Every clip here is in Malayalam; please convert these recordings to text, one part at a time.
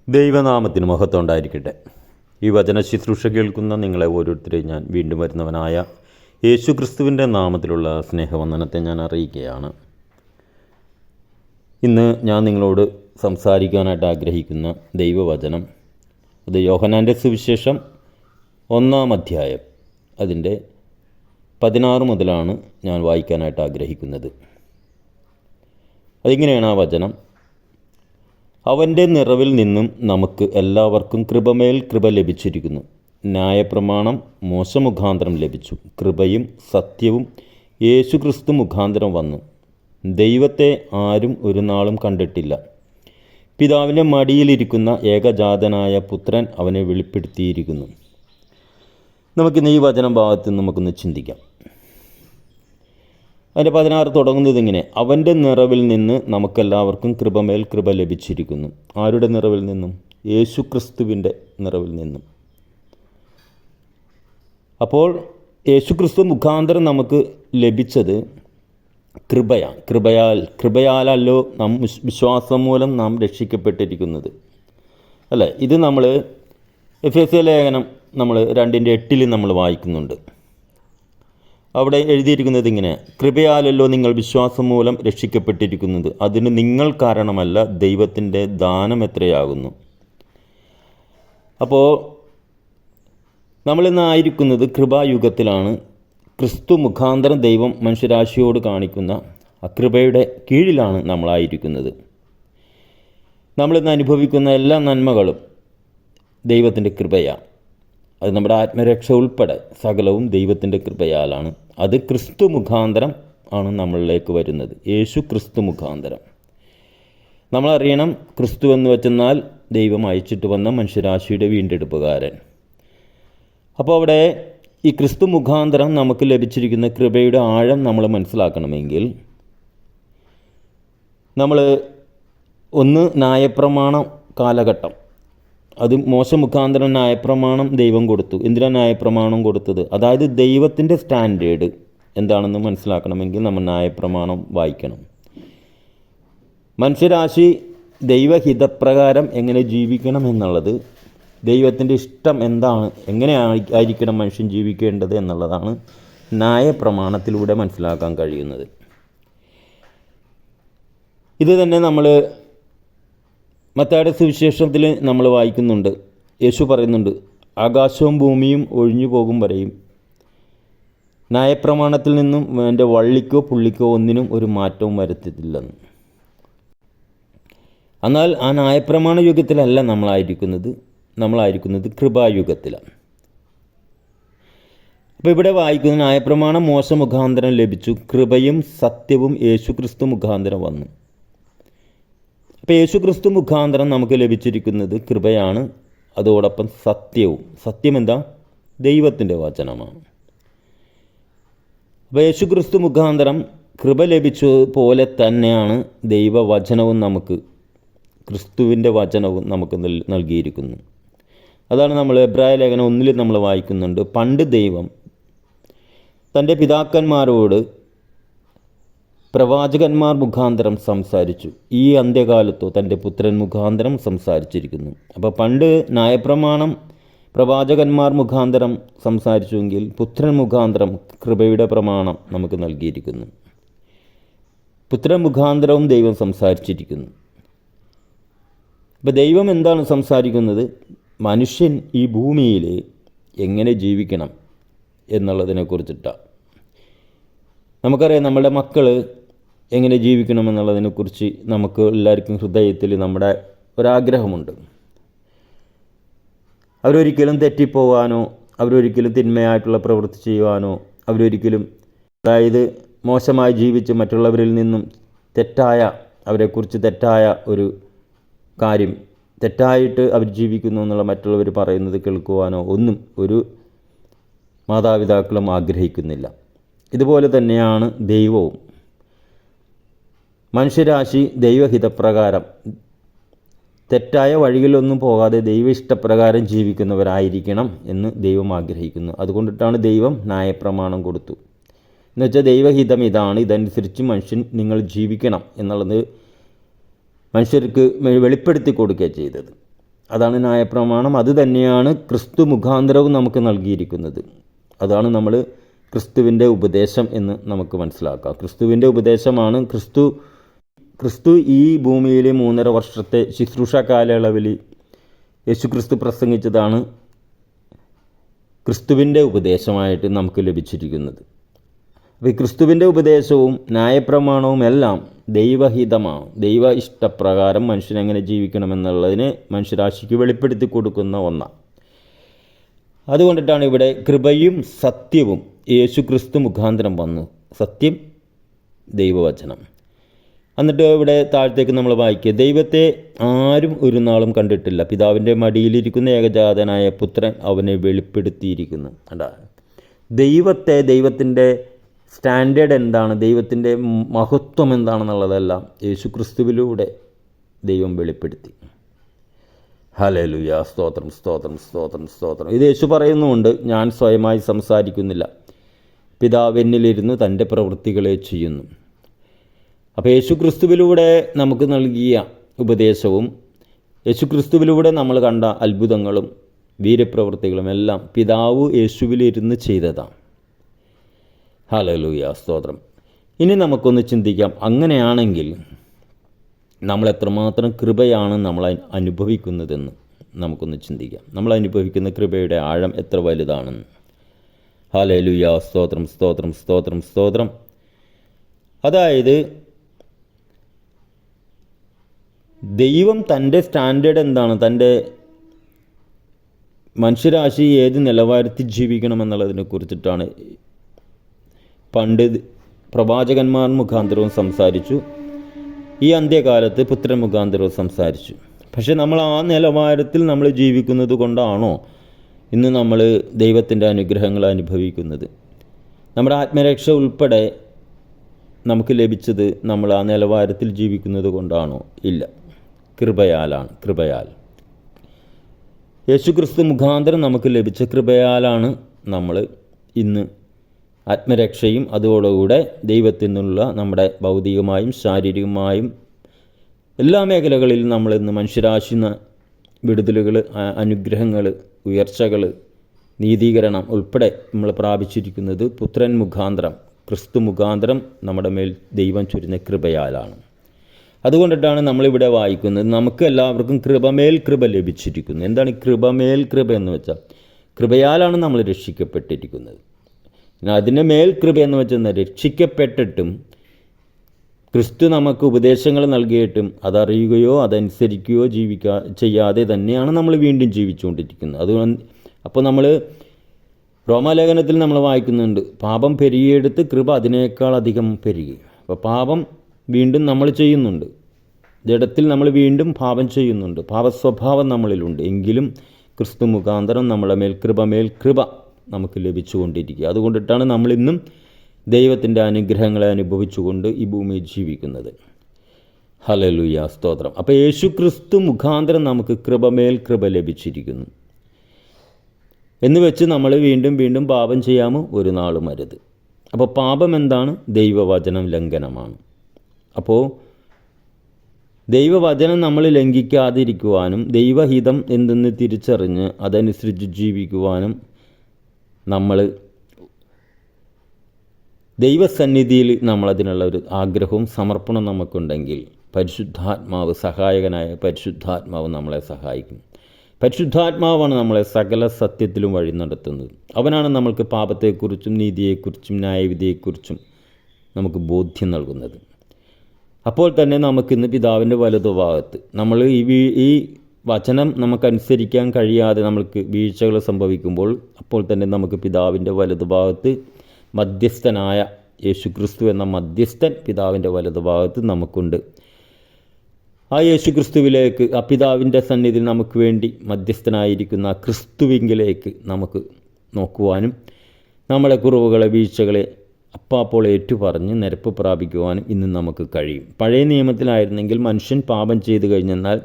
ദൈവനാമത്തിന് മഹത്വം ഉണ്ടായിരിക്കട്ടെ. ഈ വചന ശുശ്രൂഷ കേൾക്കുന്ന നിങ്ങളെ ഓരോരുത്തരെയും ഞാൻ വീണ്ടും വരുന്നവനായ യേശു ക്രിസ്തുവിൻ്റെ നാമത്തിലുള്ള സ്നേഹവന്ദനത്തെ ഞാൻ അറിയിക്കുകയാണ്. ഇന്ന് ഞാൻ നിങ്ങളോട് സംസാരിക്കാനായിട്ട് ആഗ്രഹിക്കുന്ന ദൈവവചനം അത് യോഹന്നാൻ്റെ സുവിശേഷം 1-ാം അധ്യായം അതിൻ്റെ 16 മുതലാണ് ഞാൻ വായിക്കാനായിട്ട് ആഗ്രഹിക്കുന്നത്. അതിങ്ങനെയാണ് ആ വചനം: അവൻ്റെ നിറവിൽ നിന്നും നമുക്ക് എല്ലാവർക്കും കൃപമേൽ കൃപ ലഭിച്ചിരിക്കുന്നു. ന്യായപ്രമാണം മോശ മുഖാന്തരം ലഭിച്ചു, കൃപയും സത്യവും യേശുക്രിസ്തു മുഖാന്തരം വന്നു. ദൈവത്തെ ആരും ഒരു നാളും കണ്ടിട്ടില്ല. പിതാവിൻ്റെ മടിയിലിരിക്കുന്ന ഏകജാതനായ പുത്രൻ അവനെ വെളിപ്പെടുത്തിയിരിക്കുന്നു. നമുക്കിന്ന് ഈ വചന ഭാഗത്ത് നമുക്കൊന്ന് ചിന്തിക്കാം. അതിൻ്റെ 16 തുടങ്ങുന്നത് ഇങ്ങനെ: അവൻ്റെ നിറവിൽ നിന്ന് നമുക്കെല്ലാവർക്കും കൃപമേൽ കൃപ ലഭിച്ചിരിക്കുന്നു. ആരുടെ നിറവിൽ നിന്നും? യേശുക്രിസ്തുവിൻ്റെ നിറവിൽ നിന്നും. അപ്പോൾ യേശുക്രിസ്തു മുഖാന്തരം നമുക്ക് ലഭിച്ചത് കൃപയാണ്. കൃപയാലല്ലോ നാം വിശ്വാസം മൂലം നാം രക്ഷിക്കപ്പെട്ടിരിക്കുന്നത്, അല്ലേ? ഇത് നമ്മൾ എഫേസ്യ ലേഖനം 2:8 നമ്മൾ വായിക്കുന്നുണ്ട്. അവിടെ എഴുതിയിരിക്കുന്നത് ഇങ്ങനെ: കൃപയാലല്ലോ നിങ്ങൾ വിശ്വാസം മൂലം രക്ഷിക്കപ്പെട്ടിരിക്കുന്നത്, അതിന് നിങ്ങൾ കാരണമല്ല, ദൈവത്തിൻ്റെ ദാനം എത്രയാകുന്നു. അപ്പോൾ നമ്മളിന്നായിരിക്കുന്നത് കൃപായുഗത്തിലാണ്. ക്രിസ്തു മുഖാന്തരം ദൈവം മനുഷ്യരാശിയോട് കാണിക്കുന്ന ആ കൃപയുടെ കീഴിലാണ് നമ്മളായിരിക്കുന്നത്. നമ്മളിന്ന് അനുഭവിക്കുന്ന എല്ലാ നന്മകളും ദൈവത്തിൻ്റെ കൃപയാണ്. അത് നമ്മുടെ ആത്മരക്ഷ ഉൾപ്പെടെ സകലവും ദൈവത്തിൻ്റെ കൃപയാലാണ്. അത് ക്രിസ്തു മുഖാന്തരം ആണ് നമ്മളിലേക്ക് വരുന്നത്. യേശു ക്രിസ്തു മുഖാന്തരം. നമ്മളറിയണം, ക്രിസ്തു എന്ന് വെച്ചെന്നാൽ ദൈവം അയച്ചിട്ട് വന്ന മനുഷ്യരാശിയുടെ വീണ്ടെടുപ്പുകാരൻ. അപ്പോൾ അവിടെ ഈ ക്രിസ്തു മുഖാന്തരം നമുക്ക് ലഭിച്ചിരിക്കുന്ന കൃപയുടെ ആഴം നമ്മൾ മനസ്സിലാക്കണമെങ്കിൽ നമ്മൾ ന്യായപ്രമാണം കാലഘട്ടം, അത് മോശ മുഖാന്തരം ന്യായപ്രമാണം ദൈവം കൊടുത്തു. എന്തിനാണ് ന്യായപ്രമാണം കൊടുത്തത്? അതായത് ദൈവത്തിൻ്റെ സ്റ്റാൻഡേർഡ് എന്താണെന്ന് മനസ്സിലാക്കണമെങ്കിൽ നമ്മൾ ന്യായപ്രമാണം വായിക്കണം. മനുഷ്യരാശി ദൈവഹിതപ്രകാരം എങ്ങനെ ജീവിക്കണം എന്നുള്ളത്, ദൈവത്തിൻ്റെ ഇഷ്ടം എന്താണ്, എങ്ങനെ ആയിരിക്കണം മനുഷ്യൻ ജീവിക്കേണ്ടത് എന്നുള്ളതാണ് ന്യായപ്രമാണത്തിലൂടെ മനസ്സിലാക്കാൻ കഴിയുന്നത്. ഇത് തന്നെ നമ്മൾ മത്തായിയുടെ സുവിശേഷത്തിൽ നമ്മൾ വായിക്കുന്നുണ്ട്. യേശു പറയുന്നുണ്ട്, ആകാശവും ഭൂമിയും ഒഴിഞ്ഞു പോകും വരെയും ന്യായപ്രമാണത്തിൽ നിന്നും എൻ്റെ വള്ളിക്കോ പുള്ളിക്കോ ഒന്നിനും ഒരു മാറ്റവും വരുത്തിയിട്ടില്ലെന്ന്. എന്നാൽ ആ ന്യായപ്രമാണ യുഗത്തിലല്ല നമ്മളായിരിക്കുന്നത് കൃപായുഗത്തിലാണ്. അപ്പോൾ ഇവിടെ വായിക്കുന്ന ന്യായപ്രമാണം മോശ മുഖാന്തരം ലഭിച്ചു, കൃപയും സത്യവും യേശുക്രിസ്തു മുഖാന്തരം വന്നു. അപ്പോൾ യേശുക്രിസ്തു മുഖാന്തരം നമുക്ക് ലഭിച്ചിരിക്കുന്നത് കൃപയാണ്, അതോടൊപ്പം സത്യവും. സത്യം എന്താ? ദൈവത്തിൻ്റെ വചനമാണ്. അപ്പോൾ യേശുക്രിസ്തു മുഖാന്തരം കൃപ ലഭിച്ചതുപോലെ തന്നെയാണ് ദൈവവചനവും നമുക്ക്, ക്രിസ്തുവിൻ്റെ വചനവും നമുക്ക് നൽകിയിരിക്കുന്നു. അതാണ് നമ്മൾ എബ്രായ ലേഖനം 1 നമ്മൾ വായിക്കുന്നുണ്ട്: പണ്ട് ദൈവം തൻ്റെ പിതാക്കന്മാരോട് പ്രവാചകന്മാർ മുഖാന്തരം സംസാരിച്ചു, ഈ അന്ത്യകാലത്തോ തൻ്റെ പുത്രൻ മുഖാന്തരം സംസാരിച്ചിരിക്കുന്നു. അപ്പോൾ പണ്ട് ന്യായപ്രമാണം പ്രവാചകന്മാർ മുഖാന്തരം സംസാരിച്ചുവെങ്കിൽ പുത്രൻ മുഖാന്തരം കൃപയുടെ പ്രമാണം നമുക്ക് നൽകിയിരിക്കുന്നു. പുത്രൻ മുഖാന്തരവും ദൈവം സംസാരിച്ചിരിക്കുന്നു. അപ്പോൾ ദൈവം എന്താണ് സംസാരിക്കുന്നത്? മനുഷ്യൻ ഈ ഭൂമിയിൽ എങ്ങനെ ജീവിക്കണം എന്നുള്ളതിനെക്കുറിച്ചിട്ടാണ്. നമുക്കറിയാം, നമ്മുടെ മക്കൾ എങ്ങനെ ജീവിക്കണമെന്നുള്ളതിനെക്കുറിച്ച് നമുക്ക് എല്ലാവർക്കും ഹൃദയത്തിൽ നമ്മുടെ ഒരാഗ്രഹമുണ്ട്. അവരൊരിക്കലും തെറ്റിപ്പോവാനോ, അവരൊരിക്കലും തിന്മയായിട്ടുള്ള പ്രവൃത്തി ചെയ്യുവാനോ, അതായത് മോശമായി ജീവിച്ച് മറ്റുള്ളവരിൽ നിന്നും അവരെക്കുറിച്ച് തെറ്റായ ഒരു കാര്യം, തെറ്റായിട്ട് അവർ ജീവിക്കുന്നു എന്നുള്ള മറ്റുള്ളവർ പറയുന്നത് കേൾക്കുവാനോ ഒന്നും ഒരു മാതാപിതാക്കളും ആഗ്രഹിക്കുന്നില്ല. ഇതുപോലെ തന്നെയാണ് ദൈവവും. മനുഷ്യരാശി ദൈവഹിതപ്രകാരം തെറ്റായ വഴികളിലൊന്നും പോകാതെ ദൈവ ഇഷ്ടപ്രകാരം ജീവിക്കുന്നവരായിരിക്കണം എന്ന് ദൈവം ആഗ്രഹിക്കുന്നു. അതുകൊണ്ടിട്ടാണ് ദൈവം ന്യായപ്രമാണം കൊടുത്തു. എന്നുവെച്ചാൽ ദൈവഹിതം ഇതാണ്, ഇതനുസരിച്ച് നിങ്ങൾ ജീവിക്കണം എന്നുള്ളത് മനുഷ്യർക്ക് വെളിപ്പെടുത്തി കൊടുക്കുക ചെയ്തത്. അതാണ് ന്യായപ്രമാണം. അത് തന്നെയാണ് ക്രിസ്തു മുഖാന്തരവും നമുക്ക് നൽകിയിരിക്കുന്നത്. അതാണ് നമ്മൾ ക്രിസ്തുവിൻ്റെ ഉപദേശം എന്ന് നമുക്ക് മനസ്സിലാക്കാം. ക്രിസ്തുവിൻ്റെ ഉപദേശമാണ് ക്രിസ്തു ഈ ഭൂമിയിലെ 3.5 വർഷത്തെ ശുശ്രൂഷ കാലയളവിൽ യേശുക്രിസ്തു പ്രസംഗിച്ചതാണ് ക്രിസ്തുവിൻ്റെ ഉപദേശമായിട്ട് നമുക്ക് ലഭിച്ചിരിക്കുന്നത്. അപ്പോൾ ഈ ക്രിസ്തുവിൻ്റെ ഉപദേശവും ന്യായപ്രമാണവും എല്ലാം ദൈവഹിതമാണ്. ദൈവ ഇഷ്ടപ്രകാരം മനുഷ്യൻ എങ്ങനെ ജീവിക്കണമെന്നുള്ളതിനെ മനുഷ്യരാശിക്ക് വെളിപ്പെടുത്തി കൊടുക്കുന്ന ഒന്നാണ്. അതുകൊണ്ടിട്ടാണ് ഇവിടെ കൃപയും സത്യവും യേശുക്രിസ്തു മുഖാന്തരം വന്നു. സത്യം ദൈവവചനം. എന്നിട്ട് ഇവിടെ താഴത്തേക്ക് നമ്മൾ വായിക്കുക, ദൈവത്തെ ആരും ഒരു നാളും കണ്ടിട്ടില്ല, പിതാവിൻ്റെ മടിയിലിരിക്കുന്ന ഏകജാതനായ പുത്രൻ അവനെ വെളിപ്പെടുത്തിയിരിക്കുന്നു. അതാ ദൈവത്തിൻ്റെ സ്റ്റാൻഡേർഡ് എന്താണ്, ദൈവത്തിൻ്റെ മഹത്വം എന്താണെന്നുള്ളതെല്ലാം യേശുക്രിസ്തുവിലൂടെ ദൈവം വെളിപ്പെടുത്തി. ഹല്ലേലൂയ, സ്തോത്രം സ്തോത്രം സ്തോത്രം സ്തോത്രം. ഇത് യേശു പറയുന്നുമുണ്ട്, ഞാൻ സ്വയമായി സംസാരിക്കുന്നില്ല, പിതാവ് എന്നിലിരുന്ന് തൻ്റെ പ്രവൃത്തികളെ ചെയ്യുന്നു. അപ്പോൾ യേശുക്രിസ്തുവിലൂടെ നമുക്ക് നൽകിയ ഉപദേശവും യേശുക്രിസ്തുവിലൂടെ നമ്മൾ കണ്ട അത്ഭുതങ്ങളും വീരപ്രവൃത്തികളും എല്ലാം പിതാവ് യേശുവിലിരുന്ന് ചെയ്തതാണ്. ഹല്ലേലൂയ, സ്തോത്രം. ഇനി നമുക്കൊന്ന് ചിന്തിക്കാം, അങ്ങനെയാണെങ്കിൽ നമ്മൾ എത്രമാത്രം കൃപയാണ് നമ്മൾ അനുഭവിക്കുന്നതെന്ന് നമുക്കൊന്ന് ചിന്തിക്കാം. നമ്മൾ അനുഭവിക്കുന്ന കൃപയുടെ ആഴം എത്ര വലുതാണെന്ന്. ഹല്ലേലൂയ, സ്തോത്രം സ്തോത്രം സ്തോത്രം സ്തോത്രം. അതായത് ദൈവം തൻ്റെ സ്റ്റാൻഡേർഡ് എന്താണ്, തൻ്റെ മനുഷ്യരാശി ഏത് നിലവാരത്തിൽ ജീവിക്കണമെന്നുള്ളതിനെ കുറിച്ചിട്ടാണ് പണ്ട് പ്രവാചകന്മാർ മുഖാന്തരവും സംസാരിച്ചു, ഈ അന്ത്യകാലത്ത് പുത്രൻ മുഖാന്തരവും സംസാരിച്ചു. പക്ഷെ നമ്മൾ ആ നിലവാരത്തിൽ നമ്മൾ ജീവിക്കുന്നത് കൊണ്ടാണോ ഇന്ന് നമ്മൾ ദൈവത്തിൻ്റെ അനുഗ്രഹങ്ങൾ അനുഭവിക്കുന്നത്? നമ്മുടെ ആത്മരക്ഷ ഉൾപ്പെടെ നമുക്ക് ലഭിച്ചത് നമ്മൾ ആ നിലവാരത്തിൽ ജീവിക്കുന്നത് കൊണ്ടാണോ? ഇല്ല, കൃപയാലാണ്. കൃപയാൽ യേശുക്രിസ്തു മുഖാന്തരം നമുക്ക് ലഭിച്ച കൃപയാലാണ് നമ്മൾ ഇന്ന് ആത്മരക്ഷയും അതോടുകൂടെ ദൈവത്തിൽ നിന്നുള്ള നമ്മുടെ ഭൗതികമായും ശാരീരികമായും എല്ലാ മേഖലകളിലും നമ്മൾ ഇന്ന് മനുഷ്യരാശി വിടുതലുകൾ, അനുഗ്രഹങ്ങൾ, ഉയർച്ചകൾ, നീതീകരണം ഉൾപ്പെടെ നമ്മൾ പ്രാപിച്ചിരിക്കുന്നത് പുത്രൻ മുഖാന്തരം, ക്രിസ്തു മുഖാന്തരം നമ്മുടെ മേൽ ദൈവം ചൊരിഞ്ഞ കൃപയാലാണ്. അതുകൊണ്ടിട്ടാണ് നമ്മളിവിടെ വായിക്കുന്നത്, നമുക്ക് എല്ലാവർക്കും കൃപമേൽ കൃപ ലഭിച്ചിരിക്കുന്നു. എന്താണ് ഈ കൃപമേൽ കൃപ എന്ന് വെച്ചാൽ? കൃപയാലാണ് നമ്മൾ രക്ഷിക്കപ്പെട്ടിരിക്കുന്നത്. അതിന് മേൽ കൃപ എന്ന് വെച്ചാൽ രക്ഷിക്കപ്പെട്ടിട്ടും ക്രിസ്തു നമുക്ക് ഉപദേശങ്ങൾ നൽകിയിട്ടും അതറിയുകയോ അതനുസരിക്കുകയോ ചെയ്യാതെ തന്നെയാണ് നമ്മൾ വീണ്ടും ജീവിച്ചുകൊണ്ടിരിക്കുന്നത്. അതുകൊണ്ട് അപ്പോൾ നമ്മൾ റോമാലേഖനത്തിൽ നമ്മൾ വായിക്കുന്നുണ്ട്, പാപം പെരുകിയെടുത്ത് കൃപ അതിനേക്കാൾ അധികം പെരുകി. അപ്പോൾ പാപം വീണ്ടും നമ്മൾ ചെയ്യുന്നുണ്ട്, ജഡത്തിൽ നമ്മൾ വീണ്ടും പാപം ചെയ്യുന്നുണ്ട്, പാപസ്വഭാവം നമ്മളിലുണ്ട്. എങ്കിലും ക്രിസ്തു മുഖാന്തരം നമ്മളെ മേൽ കൃപ നമുക്ക് ലഭിച്ചുകൊണ്ടിരിക്കുക. അതുകൊണ്ടിട്ടാണ് നമ്മളിന്നും ദൈവത്തിൻ്റെ അനുഗ്രഹങ്ങളെ അനുഭവിച്ചുകൊണ്ട് ഈ ഭൂമിയിൽ ജീവിക്കുന്നത്. ഹല്ലേലൂയ, സ്തോത്രം. അപ്പോൾ യേശു ക്രിസ്തു മുഖാന്തരം നമുക്ക് കൃപമേൽ കൃപ ലഭിച്ചിരിക്കുന്നു എന്ന് വെച്ച് നമ്മൾ വീണ്ടും വീണ്ടും പാപം ചെയ്യാമോ? ഒരു നാളും അരുത്. അപ്പോൾ പാപം എന്താണ്? ദൈവവചനം ലംഘനമാണ്. അപ്പോൾ ദൈവവചനം നമ്മൾ ലംഘിക്കാതിരിക്കുവാനും ദൈവഹിതം എന്തെന്ന് തിരിച്ചറിഞ്ഞ് അതനുസരിച്ച് ജീവിക്കുവാനും നമ്മൾ ദൈവസന്നിധിയിൽ നമ്മളതിനുള്ള ഒരു ആഗ്രഹവും സമർപ്പണം നമുക്കുണ്ടെങ്കിൽ പരിശുദ്ധാത്മാവ്, സഹായകനായ പരിശുദ്ധാത്മാവ് നമ്മളെ സഹായിക്കും. പരിശുദ്ധാത്മാവാണ് നമ്മളെ സകല സത്യത്തിലും വഴി നടത്തുന്നത്. അവനാണ് നമ്മൾക്ക് പാപത്തെക്കുറിച്ചും നീതിയെക്കുറിച്ചും ന്യായവിധിയെക്കുറിച്ചും നമുക്ക് ബോധ്യം നൽകുന്നത്. അപ്പോൾ തന്നെ നമുക്കിന്ന് പിതാവിൻ്റെ വലതുഭാഗത്ത് നമ്മൾ ഈ വചനം നമുക്കനുസരിക്കാൻ കഴിയാതെ നമ്മൾക്ക് വീഴ്ചകൾ സംഭവിക്കുമ്പോൾ അപ്പോൾ തന്നെ നമുക്ക് പിതാവിൻ്റെ വലതുഭാഗത്ത് മധ്യസ്ഥനായ യേശുക്രിസ്തു എന്ന മധ്യസ്ഥൻ പിതാവിൻ്റെ വലതുഭാഗത്ത് നമുക്കുണ്ട്. ആ യേശുക്രിസ്തുവിലേക്ക്, ആ പിതാവിൻ്റെ സന്നിധിയിൽ നമുക്ക് വേണ്ടി മധ്യസ്ഥനായിരിക്കുന്ന ആ ക്രിസ്തുവിങ്കിലേക്ക് നമുക്ക് നോക്കുവാനും നമ്മളെ കുറവുകളെ, വീഴ്ചകളെ അപ്പോൾ ഏറ്റുപറഞ്ഞ് നിരപ്പ് പ്രാപിക്കുവാനും ഇന്ന് നമുക്ക് കഴിയും. പഴയ നിയമത്തിലായിരുന്നെങ്കിൽ മനുഷ്യൻ പാപം ചെയ്തു കഴിഞ്ഞെന്നാൽ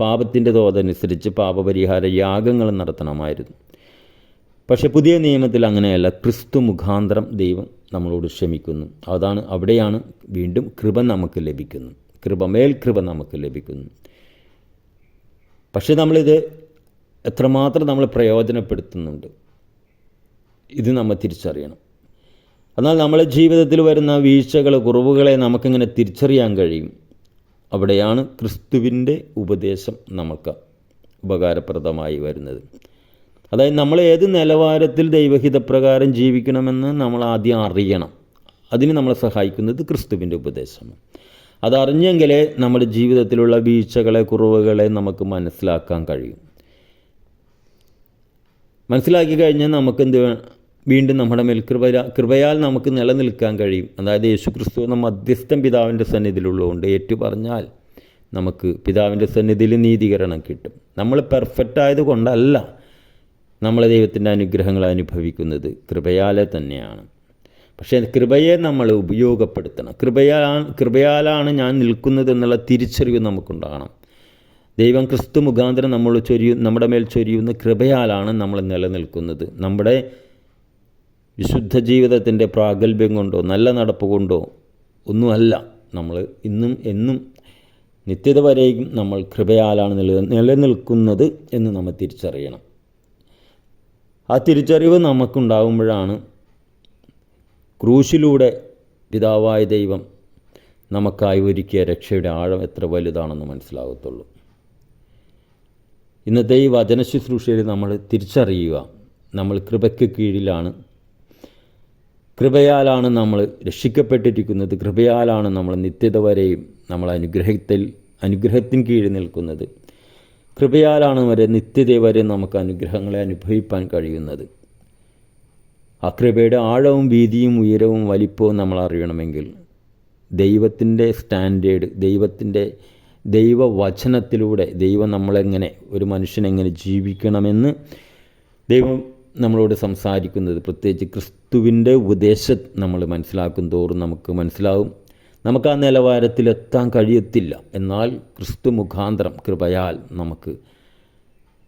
പാപത്തിൻ്റെ തോതനുസരിച്ച് പാപപരിഹാര യാഗങ്ങൾ നടത്തണമായിരുന്നു. പക്ഷേ പുതിയ നിയമത്തിൽ അങ്ങനെയല്ല. ക്രിസ്തു മുഖാന്തരം ദൈവം നമ്മളോട് ക്ഷമിക്കുന്നു. അവിടെയാണ് വീണ്ടും കൃപ നമുക്ക് ലഭിക്കുന്നു. കൃപമേൽ കൃപ നമുക്ക് ലഭിക്കുന്നു. പക്ഷേ നമ്മളിത് എത്രമാത്രം നമ്മൾ പ്രയോജനപ്പെടുത്തുന്നുണ്ട്, ഇത് നമ്മൾ തിരിച്ചറിയണം. എന്നാൽ നമ്മുടെ ജീവിതത്തിൽ വരുന്ന വീഴ്ചകൾ, കുറവുകളെ നമുക്കിങ്ങനെ തിരിച്ചറിയാൻ കഴിയും. അവിടെയാണ് ക്രിസ്തുവിൻ്റെ ഉപദേശം നമുക്ക് ഉപകാരപ്രദമായി വരുന്നത്. അതായത് നമ്മൾ ഏത് നിലവാരത്തിൽ ദൈവഹിതപ്രകാരം ജീവിക്കണമെന്ന് നമ്മൾ ആദ്യം അറിയണം. അതിന് നമ്മളെ സഹായിക്കുന്നത് ക്രിസ്തുവിൻ്റെ ഉപദേശമാണ്. അതറിഞ്ഞെങ്കിലേ നമ്മുടെ ജീവിതത്തിലുള്ള വീഴ്ചകളെ, കുറവുകളെ നമുക്ക് മനസ്സിലാക്കാൻ കഴിയും. മനസ്സിലാക്കി കഴിഞ്ഞാൽ നമുക്കെന്ത് വീണ്ടും നമ്മുടെ മേൽ കൃപയാൽ നമുക്ക് നിലനിൽക്കാൻ കഴിയും. അതായത് യേശു ക്രിസ്തു എന്ന മധ്യസ്ഥൻ പിതാവിൻ്റെ സന്നിധിയിലുള്ളതുകൊണ്ട് ഏറ്റു പറഞ്ഞാൽ നമുക്ക് പിതാവിൻ്റെ സന്നിധിയിൽ നീതീകരണം കിട്ടും. നമ്മൾ പെർഫെക്റ്റ് ആയതുകൊണ്ടല്ല നമ്മൾ ദൈവത്തിൻ്റെ അനുഗ്രഹങ്ങൾ അനുഭവിക്കുന്നത്, കൃപയാലെ തന്നെയാണ്. പക്ഷേ കൃപയെ നമ്മൾ ഉപയോഗപ്പെടുത്തണം. കൃപയാലാണ് ഞാൻ നിൽക്കുന്നത് എന്നുള്ള തിരിച്ചറിവ് നമുക്കുണ്ടാകണം. ദൈവം ക്രിസ്തു മുഖാന്തരം നമ്മുടെ മേൽ ചൊരിയുന്ന കൃപയാലാണ് നമ്മൾ നിലനിൽക്കുന്നത്. നമ്മുടെ വിശുദ്ധ ജീവിതത്തിൻ്റെ പ്രാഗൽഭ്യം കൊണ്ടോ നല്ല നടപ്പ് കൊണ്ടോ ഒന്നുമല്ല. നമ്മൾ ഇന്നും എന്നും നിത്യത വരെയും നമ്മൾ കൃപയാലാണ് നിലനിൽക്കുന്നത് എന്ന് നമ്മൾ തിരിച്ചറിയണം. ആ തിരിച്ചറിവ് നമുക്കുണ്ടാകുമ്പോഴാണ് ക്രൂശിലൂടെ പിതാവായ ദൈവം നമുക്കായി ഒരുക്കിയ രക്ഷയുടെ ആഴം എത്ര വലുതാണെന്ന് മനസ്സിലാകത്തുള്ളൂ. ഇന്നത്തെ ഈ വചന ശുശ്രൂഷയിൽ നമ്മൾ തിരിച്ചറിയുക, നമ്മൾ കൃപയ്ക്ക് കീഴിലാണ്. കൃപയാലാണ് നമ്മൾ രക്ഷിക്കപ്പെട്ടിരിക്കുന്നത്. കൃപയാലാണ് നമ്മൾ നിത്യത വരെയും നമ്മൾ അനുഗ്രഹത്തിന് കീഴിൽ നിൽക്കുന്നത്. കൃപയാലാണ് നിത്യത വരെ നമുക്ക് അനുഗ്രഹങ്ങളെ അനുഭവിക്കാൻ കഴിയുന്നത്. ആ കൃപയുടെ ആഴവും വീതിയും ഉയരവും വലിപ്പവും നമ്മൾ അറിയണമെങ്കിൽ ദൈവത്തിൻ്റെ സ്റ്റാൻഡേർഡ്, ദൈവവചനത്തിലൂടെ ദൈവം നമ്മളെങ്ങനെ, ഒരു മനുഷ്യനെങ്ങനെ ജീവിക്കണമെന്ന് ദൈവം നമ്മളോട് സംസാരിക്കുന്നത്, പ്രത്യേകിച്ച് ക്രിസ്തുവിൻ്റെ ഉപദേശം നമ്മൾ മനസ്സിലാക്കും തോറും നമുക്ക് മനസ്സിലാവും. നമുക്ക് ആ നിലവാരത്തിലെത്താൻ കഴിയത്തില്ല. എന്നാൽ ക്രിസ്തു മുഖാന്തരം കൃപയാൽ നമുക്ക്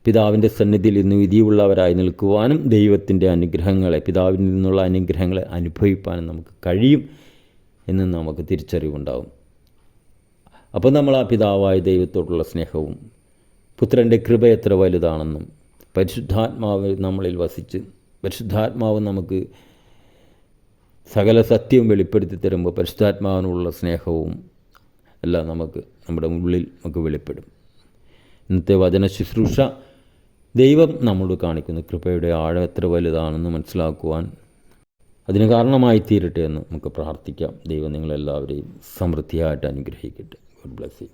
പിതാവിൻ്റെ സന്നിധിയിൽ ഇന്ന് വിധിയുള്ളവരായി നിൽക്കുവാനും ദൈവത്തിൻ്റെ അനുഗ്രഹങ്ങളെ, പിതാവിൽ നിന്നുള്ള അനുഗ്രഹങ്ങളെ അനുഭവിക്കാനും നമുക്ക് കഴിയും എന്ന് നമുക്ക് തിരിച്ചറിവുണ്ടാവും. അപ്പോൾ നമ്മൾ ആ പിതാവായ ദൈവത്തോടുള്ള സ്നേഹവും പുത്രൻ്റെ കൃപ എത്ര വലുതാണെന്നും പരിശുദ്ധാത്മാവ് നമ്മളിൽ വസിച്ച് പരിശുദ്ധാത്മാവ് നമുക്ക് സകല സത്യവും വെളിപ്പെടുത്തി തരുമ്പോൾ പരിശുദ്ധാത്മാവിനുള്ള സ്നേഹവും എല്ലാം നമ്മുടെ ഉള്ളിൽ നമുക്ക് വെളിപ്പെടും. ഇന്നത്തെ വചന ശുശ്രൂഷ ദൈവം നമ്മളോട് കാണിക്കുന്ന കൃപയുടെ ആഴം എത്ര വലുതാണെന്ന് മനസ്സിലാക്കുവാൻ അതിന് കാരണമായി തീരട്ടെ എന്ന് നമുക്ക് പ്രാർത്ഥിക്കാം. ദൈവം നിങ്ങളെല്ലാവരെയും സമൃദ്ധിയായിട്ട് അനുഗ്രഹിക്കട്ടെ. God bless you.